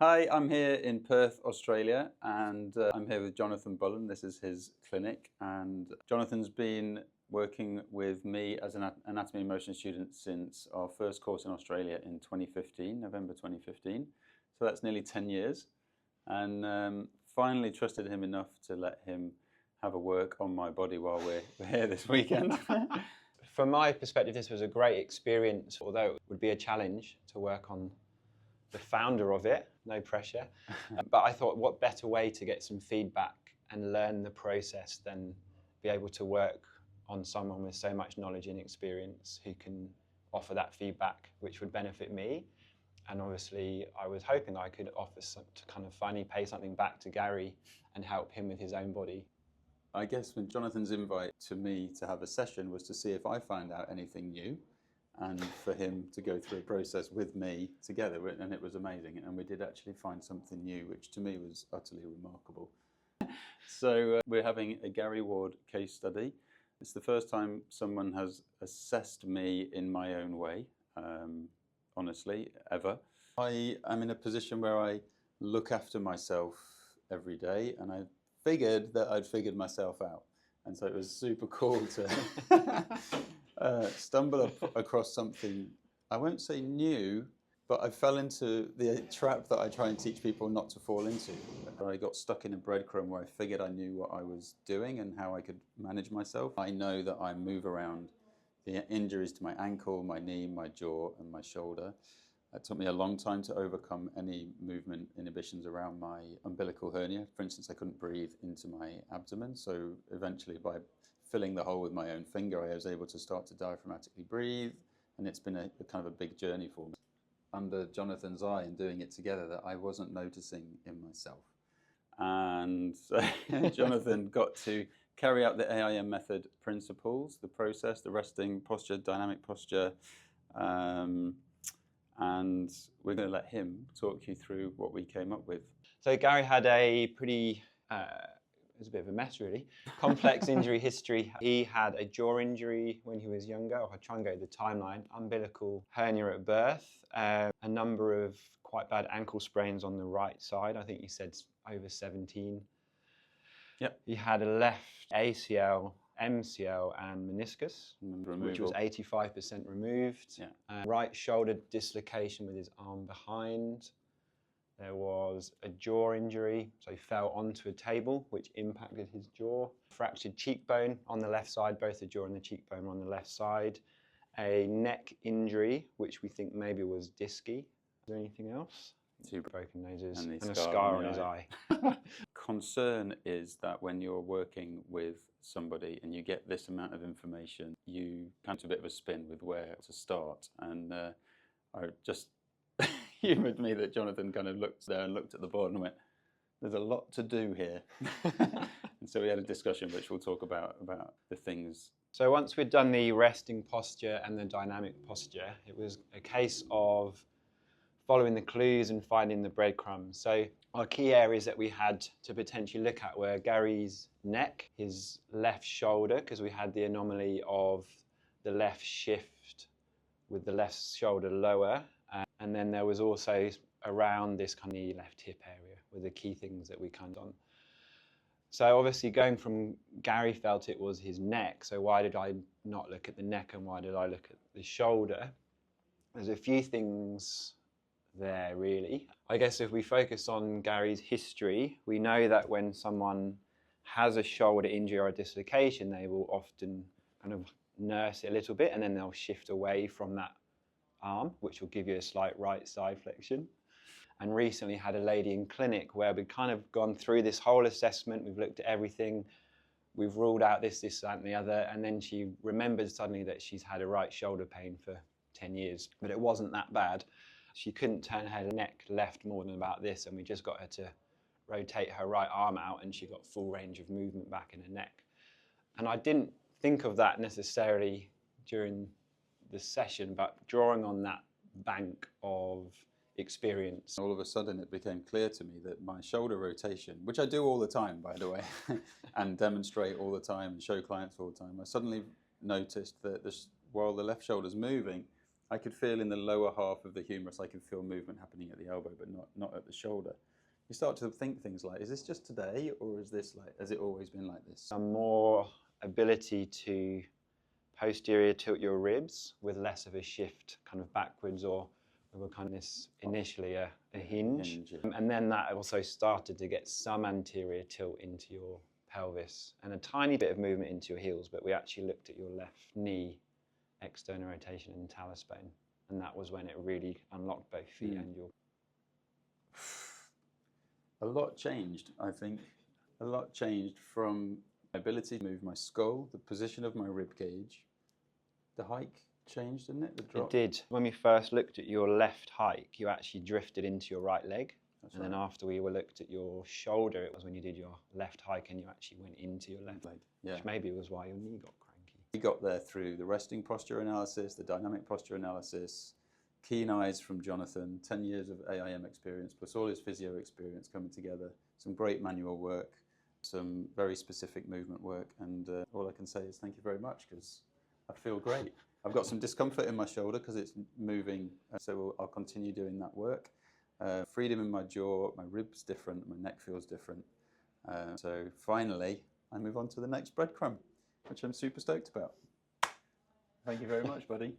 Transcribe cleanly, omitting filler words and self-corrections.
Hi, I'm here in Perth, Australia, and I'm here with Jonathan Bullen. This is his clinic, and Jonathan's been working with me as an anatomy and motion student since our first course in Australia in 2015, November 2015. So that's nearly 10 years, and finally trusted him enough to let him have a work on my body while we're here this weekend. From my perspective, this was a great experience, although it would be a challenge to work on the founder of it, no pressure. But I thought, what better way to get some feedback and learn the process than be able to work on someone with so much knowledge and experience who can offer that feedback, which would benefit me. And obviously, I was hoping I could offer to kind of finally pay something back to Gary and help him with his own body. I guess when Jonathan's invite to me to have a session was to see if I found out anything new and for him to go through a process with me together, and it was amazing. And we did actually find something new, which to me was utterly remarkable. So we're having a Gary Ward case study. It's the first time someone has assessed me in my own way, honestly, ever. I am in a position where I look after myself every day, and I figured that I'd figured myself out. And so it was super cool to stumble across something, I won't say new, but I fell into the trap that I try and teach people not to fall into. I got stuck in a breadcrumb where I figured I knew what I was doing and how I could manage myself. I know that I move around the injuries to my ankle, my knee, my jaw, and my shoulder. It took me a long time to overcome any movement inhibitions around my umbilical hernia. For instance, I couldn't breathe into my abdomen. So eventually, by filling the hole with my own finger, I was able to start to diaphragmatically breathe. And it's been a kind of a big journey for me. Under Jonathan's eye and doing it together, that I wasn't noticing in myself. And so Jonathan got to carry out the AIM method principles, the process, the resting posture, dynamic posture, and we're going to let him talk you through what we came up with. So Gary had a pretty, it was a bit of a mess really, complex injury history. He had a jaw injury when he was younger. I'll try and go the timeline. Umbilical hernia at birth, a number of quite bad ankle sprains on the right side. I think he said over 17. Yep. He had a left ACL, MCL and meniscus, which was 85% removed. Yeah. Right shoulder dislocation with his arm behind. There was a jaw injury, so he fell onto a table, which impacted his jaw. Fractured cheekbone on the left side, both the jaw and the cheekbone were on the left side. A neck injury, which we think maybe was discy. Is there anything else? 2 broken noses and a scar on his eye. Concern is that when you're working with somebody and you get this amount of information, you come to a bit of a spin with where to start. And I just humoured me that Jonathan kind of looked there and looked at the board and went, there's a lot to do here. And so we had a discussion which we'll talk about the things. So once we'd done the resting posture and the dynamic posture, it was a case of following the clues and finding the breadcrumbs. So our key areas that we had to potentially look at were Gary's neck, his left shoulder, because we had the anomaly of the left shift with the left shoulder lower. And then there was also around this kind of left hip area were the key things that we kind of on. So obviously going from Gary felt it was his neck. So why did I not look at the neck and why did I look at the shoulder? There's a few things there really. I guess if we focus on Gary's history, we know that when someone has a shoulder injury or a dislocation, they will often kind of nurse it a little bit and then they'll shift away from that arm, which will give you a slight right side flexion. And recently had a lady in clinic where we've kind of gone through this whole assessment, we've looked at everything, we've ruled out this, that and the other, and then she remembered suddenly that she's had a right shoulder pain for 10 years, but it wasn't that bad. She couldn't turn her neck left more than about this, and we just got her to rotate her right arm out and she got full range of movement back in her neck. And I didn't think of that necessarily during the session, but drawing on that bank of experience. All of a sudden it became clear to me that my shoulder rotation, which I do all the time, by the way, and demonstrate all the time and show clients all the time, I suddenly noticed that while the left shoulder's moving, I could feel in the lower half of the humerus, I could feel movement happening at the elbow, but not at the shoulder. You start to think things like, is this just today, or is this like, has it always been like this? Some more ability to posterior tilt your ribs with less of a shift kind of backwards, or we were kind of this initially a hinge. Yeah. And then that also started to get some anterior tilt into your pelvis and a tiny bit of movement into your heels, but we actually looked at your left knee external rotation and talus bone, and that was when it really unlocked both feet and your... A lot changed, I think. A lot changed from my ability to move my skull, the position of my rib cage. The hike changed, didn't it? The drop. It did. When we first looked at your left hike, you actually drifted into your right leg. That's and right. then after we looked at your shoulder, it was when you did your left hike and you actually went into your left leg, Yeah. which maybe was why your knee got cranky. We got there through the resting posture analysis, the dynamic posture analysis, keen eyes from Jonathan, 10 years of AIM experience, plus all his physio experience coming together, some great manual work, some very specific movement work, and all I can say is thank you very much, because I feel great. I've got some discomfort in my shoulder because it's moving, so I'll continue doing that work. Freedom in my jaw, my ribs different, my neck feels different. So finally, I move on to the next breadcrumb, which I'm super stoked about. Thank you very much, buddy.